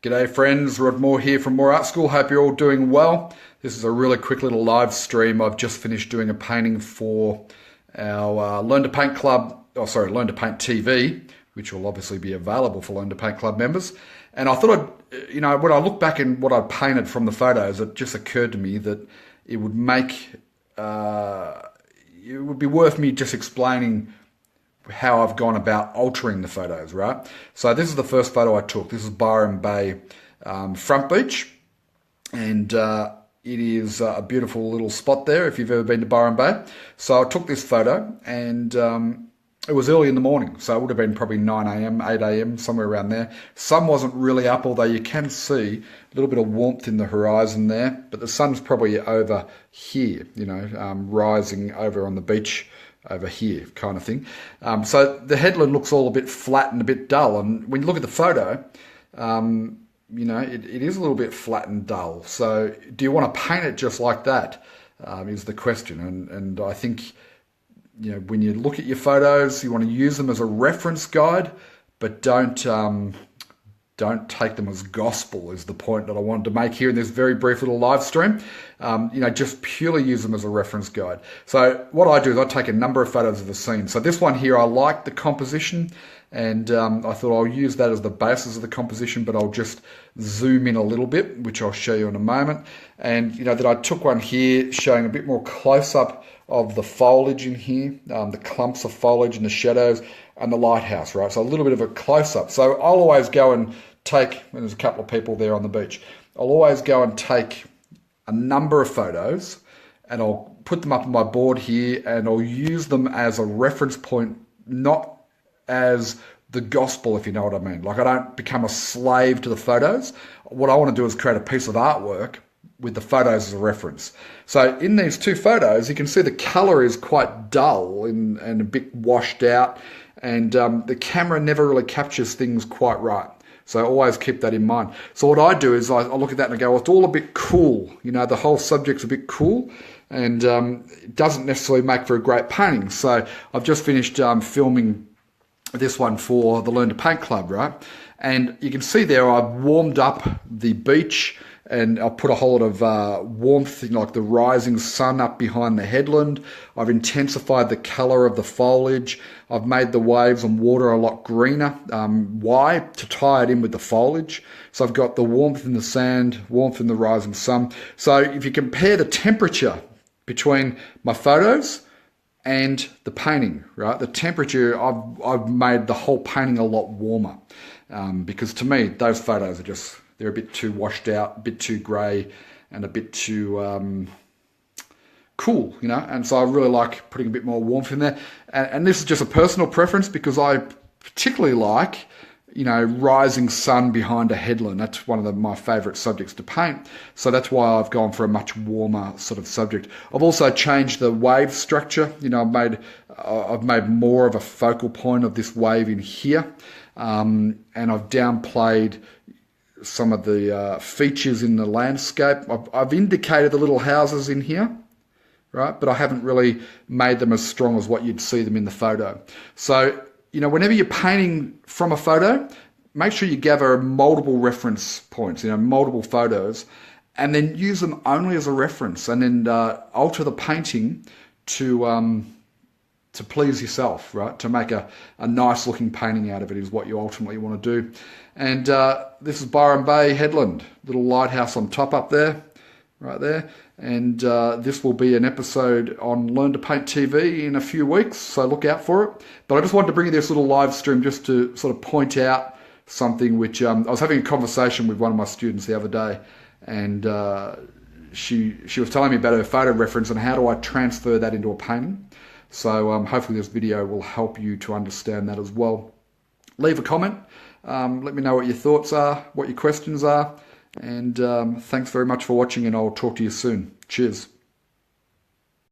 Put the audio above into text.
G'day friends, Rod Moore here from Moore Art School. Hope you're all doing well. This is a really quick little live stream. I've just finished doing a painting for our Learn to Paint Club, Learn to Paint TV, which will obviously be available for Learn to Paint Club members. And I thought when I look back in what I painted from the photos, it just occurred to me that it would be worth me just explaining how I've gone about altering the photos, right? So this is the first photo I took. This is Byron Bay front beach, and it is a beautiful little spot there if you've ever been to Byron Bay. So I took this photo, and it was early in the morning, so it would have been probably 9 a.m, 8 a.m, somewhere around there. Sun wasn't really up, although you can see a little bit of warmth in the horizon there, but the sun's probably over here, rising over on the beach over here kind of thing. So the headland looks all a bit flat and a bit dull, and when you look at the photo, it is a little bit flat and dull. So do you want to paint it just like that, is the question. And I think, when you look at your photos, you want to use them as a reference guide, but don't take them as gospel, is the point that I wanted to make here in this very brief little live stream. Just purely use them as a reference guide. So what I do is I take a number of photos of the scene. So this one here, I like the composition, and I thought I'll use that as the basis of the composition, but I'll just zoom in a little bit, which I'll show you in a moment. And that I took one here showing a bit more close-up of the foliage in here, the clumps of foliage and the shadows and the lighthouse, right? So a little bit of a close-up. So I'll always go and take, and there's a couple of people there on the beach, I'll always go and take a number of photos and I'll put them up on my board here, and I'll use them as a reference point, not as the gospel, if you know what I mean. Like, I don't become a slave to the photos. What I want to do is create a piece of artwork with the photos as a reference. So in these two photos, you can see the color is quite dull and a bit washed out, and the camera never really captures things quite right. So always keep that in mind. So what I do is I look at that and I go, well, it's all a bit cool. The whole subject's a bit cool, and it doesn't necessarily make for a great painting. So I've just finished filming this one for the Learn to Paint Club, right? And you can see there I've warmed up the beach, and I'll put a whole lot of warmth, like the rising sun up behind the headland. I've intensified the colour of the foliage. I've made the waves and water a lot greener. Why? To tie it in with the foliage. So I've got the warmth in the sand, warmth in the rising sun. So if you compare the temperature between my photos and the painting, right? The temperature, I've made the whole painting a lot warmer, because to me, those photos are just, they're a bit too washed out, a bit too grey, and a bit too cool, and so I really like putting a bit more warmth in there. And this is just a personal preference, because I particularly like, rising sun behind a headland. That's one of my favourite subjects to paint. So that's why I've gone for a much warmer sort of subject. I've also changed the wave structure. I've made more of a focal point of this wave in here, and I've downplayed some of the features in the landscape. I've indicated the little houses in here, right? But I haven't really made them as strong as what you'd see them in the photo. So, whenever you're painting from a photo, make sure you gather multiple reference points, multiple photos, and then use them only as a reference, and then alter the painting to please yourself, right? To make a nice looking painting out of it is what you ultimately want to do. And this is Byron Bay headland, little lighthouse on top up there, right there. And this will be an episode on Learn to Paint TV in a few weeks, so look out for it. But I just wanted to bring you this little live stream just to sort of point out something which I was having a conversation with one of my students the other day, and she was telling me about her photo reference and how do I transfer that into a painting. So hopefully this video will help you to understand that as well. Leave a comment. Let me know what your thoughts are, what your questions are. And thanks very much for watching, and I'll talk to you soon. Cheers.